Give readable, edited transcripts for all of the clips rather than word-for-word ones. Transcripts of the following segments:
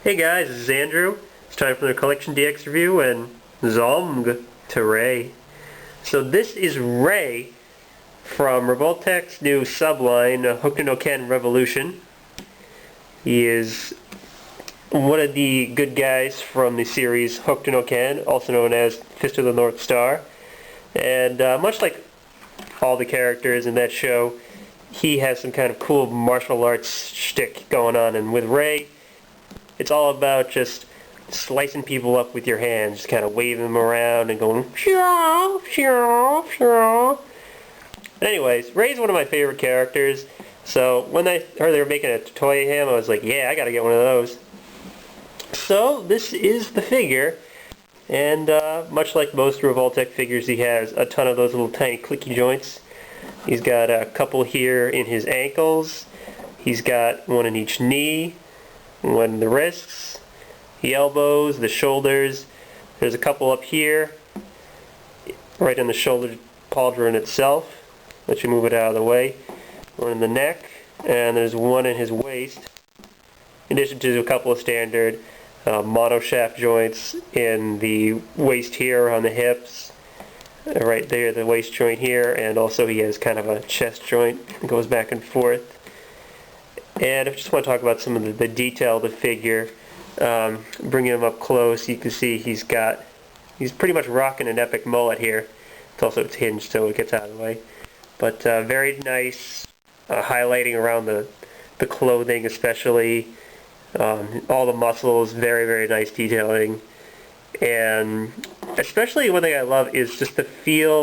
Hey guys, this is Andrew. It's time for the CollectionDX review and Zomg to Ray. So this is Ray from Revoltech's new subline, Hokuto Ken Revolution. He is one of the good guys from the series Hokuto Ken, also known as Fist of the North Star. And much like all the characters in that show, he has some kind of cool martial arts shtick going on. And with Ray, it's all about just slicing people up with your hands, just kind of waving them around and going, shaw, shaw, shaw. Anyways, Ray's one of my favorite characters, so when I heard they were making a toy of him, I was like, yeah, I gotta get one of those. So, this is the figure, and much like most Revoltech figures, he has a ton of those little tiny clicky joints. He's got a couple here in his ankles, he's got one in each knee, one in the wrists, the elbows, the shoulders. There's a couple up here, right in the shoulder pauldron itself. Let you move it out of the way. One in the neck, and there's one in his waist. In addition to a couple of standard monoshaft joints in the waist here on the hips. Right there, the waist joint here, and also he has kind of a chest joint that goes back and forth. And I just want to talk about some of the detail of the figure. Bringing him up close, you can see he's pretty much rocking an epic mullet here. It's hinged so it gets out of the way. But very nice highlighting around the clothing especially. All the muscles, very, very nice detailing. And especially one thing I love is just the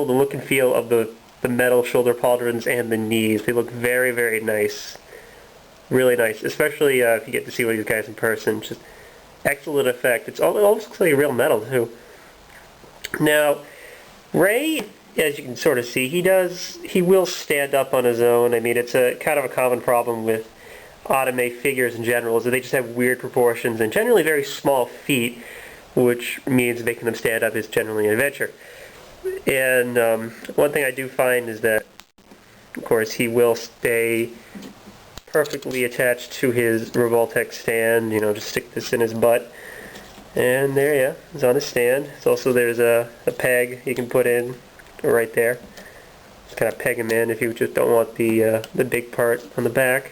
look and feel of the metal shoulder pauldrons and the knees. They look very, very nice. Really nice, especially if you get to see one of these guys in person. Just excellent effect. It almost looks like real metal too. Now, Ray, as you can sort of see, he will stand up on his own. I mean, it's a kind of a common problem with anime figures in general, is that they just have weird proportions and generally very small feet, which means making them stand up is generally an adventure. And one thing I do find is that, of course, he will stay perfectly attached to his Revoltech stand. Just stick this in his butt, and there, yeah, it's on his stand. There's a peg you can put in right there. Just kind of peg him in if you just don't want the big part on the back.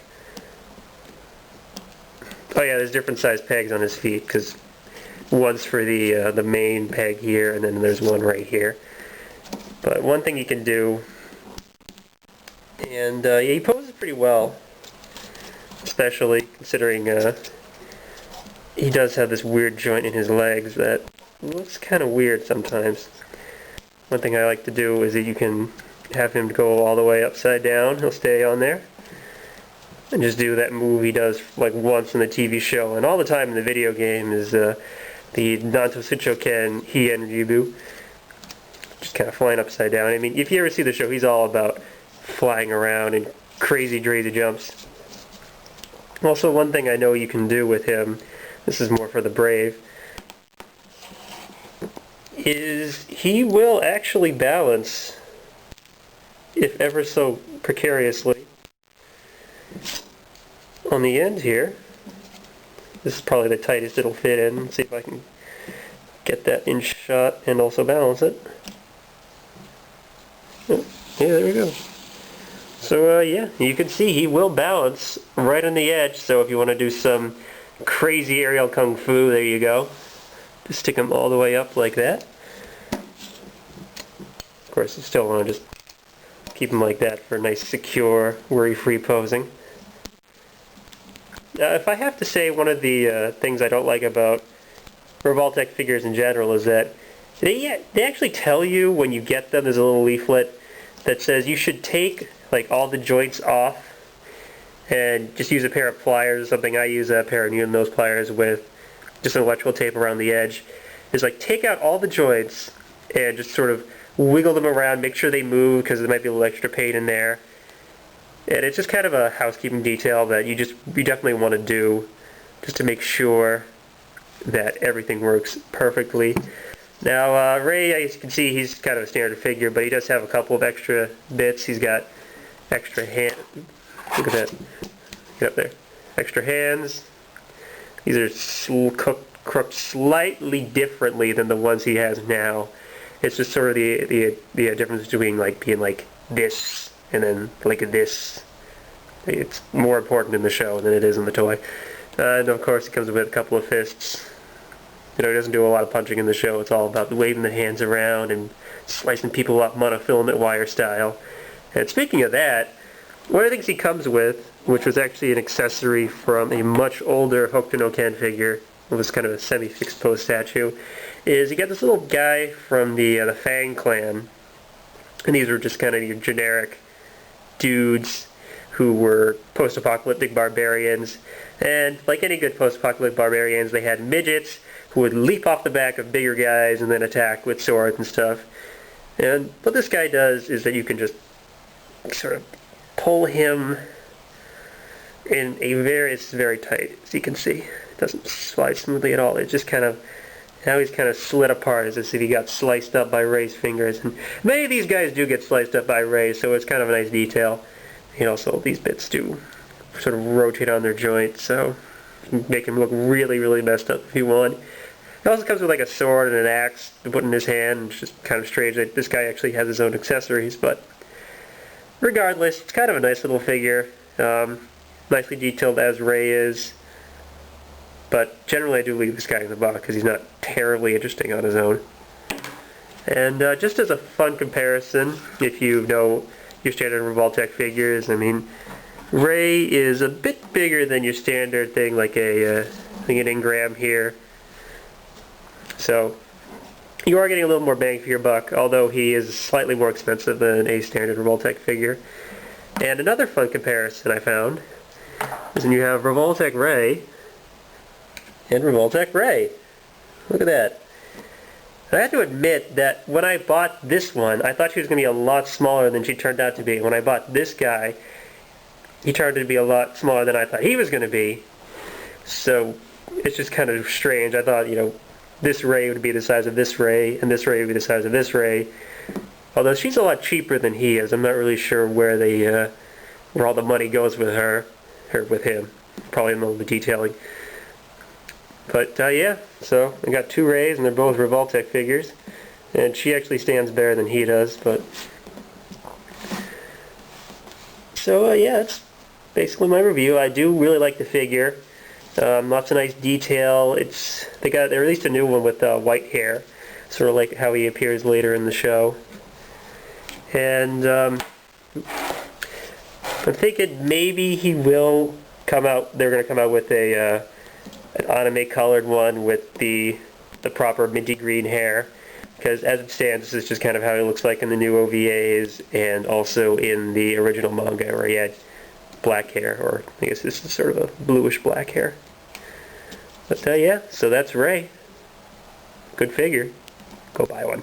Oh yeah, there's different size pegs on his feet, because one's for the main peg here, and then there's one right here. But one thing you can do, and yeah, he poses pretty well. Especially considering he does have this weird joint in his legs that looks kind of weird sometimes. One thing I like to do is that you can have him go all the way upside down. He'll stay on there. And just do that move he does like once in the TV show and all the time in the video game is the Nanto Ken Hien Ribu. Just kind of flying upside down. I mean, if you ever see the show, he's all about flying around and crazy jumps. Also, one thing I know you can do with him, this is more for the brave, is he will actually balance, if ever so precariously, on the end here. This is probably the tightest it'll fit in. Let's see if I can get that in shot and also balance it. Oh, yeah, there we go. So yeah, you can see he will balance right on the edge, so if you want to do some crazy aerial kung fu, there you go. Just stick him all the way up like that. Of course, you still want to just keep him like that for nice, secure, worry-free posing. If I have to say, one of the things I don't like about Revoltech figures in general is that they actually tell you when you get them, there's a little leaflet that says you should take like all the joints off and just use a pair of pliers or something. I use a pair of needle nose pliers with just an electrical tape around the edge. It's like take out all the joints and just sort of wiggle them around, make sure they move because there might be a little extra pain in there. And it's just kind of a housekeeping detail that you definitely want to do just to make sure that everything works perfectly. Now Ray, as you can see, he's kind of a standard figure, but he does have a couple of extra bits. He's got extra hand. Look at that. Get up there. Extra hands. These are crooked slightly differently than the ones he has now. It's just sort of the difference between like being like this and then like this. It's more important in the show than it is in the toy. And of course it comes with a couple of fists. You know, he doesn't do a lot of punching in the show. It's all about waving the hands around and slicing people up monofilament wire style. And speaking of that, one of the things he comes with, which was actually an accessory from a much older Hokuto no Ken figure, it was kind of a semi-fixed pose statue, is you got this little guy from the Fang clan, and these were just kind of your generic dudes who were post-apocalyptic barbarians, and like any good post-apocalyptic barbarians, they had midgets who would leap off the back of bigger guys and then attack with swords and stuff. And what this guy does is that you can just sort of pull him in it's very tight, as you can see. It doesn't slide smoothly at all. It's just kind of, now he's kind of slid apart as if he got sliced up by Ray's fingers. And many of these guys do get sliced up by Ray, so it's kind of a nice detail. And also, these bits do sort of rotate on their joints, so make him look really, really messed up if you want. It also comes with like a sword and an axe to put in his hand. It's just kind of strange that this guy actually has his own accessories, but regardless, it's kind of a nice little figure. Nicely detailed as Ray is, but generally I do leave this guy in the box because he's not terribly interesting on his own. And just as a fun comparison, if you know your standard Revoltech figures, I mean, Ray is a bit bigger than your standard thing, like an Ingram here. So you are getting a little more bang for your buck, although he is slightly more expensive than a standard Revoltech figure. And another fun comparison I found is when you have Revoltech Ray and Revoltech Ray. Look at that. I have to admit that when I bought this one, I thought she was going to be a lot smaller than she turned out to be. When I bought this guy, he turned out to be a lot smaller than I thought he was going to be. So it's just kind of strange. I thought, you know, this Ray would be the size of this Ray, and this Ray would be the size of this Ray. Although she's a lot cheaper than he is. I'm not really sure where all the money goes with her, or with him. Probably in all the detailing. But yeah, so I got two Rays, and they're both Revoltech figures. And she actually stands better than he does, but... So yeah, that's basically my review. I do really like the figure. Lots of nice detail. They released a new one with white hair, sort of like how he appears later in the show. And I'm thinking maybe he will come out. They're going to come out with an anime colored one with the proper minty green hair, because as it stands, this is just kind of how he looks like in the new OVAs and also in the original manga where he had black hair, or I guess this is sort of a bluish black hair. But yeah, so that's Ray. Good figure. Go buy one.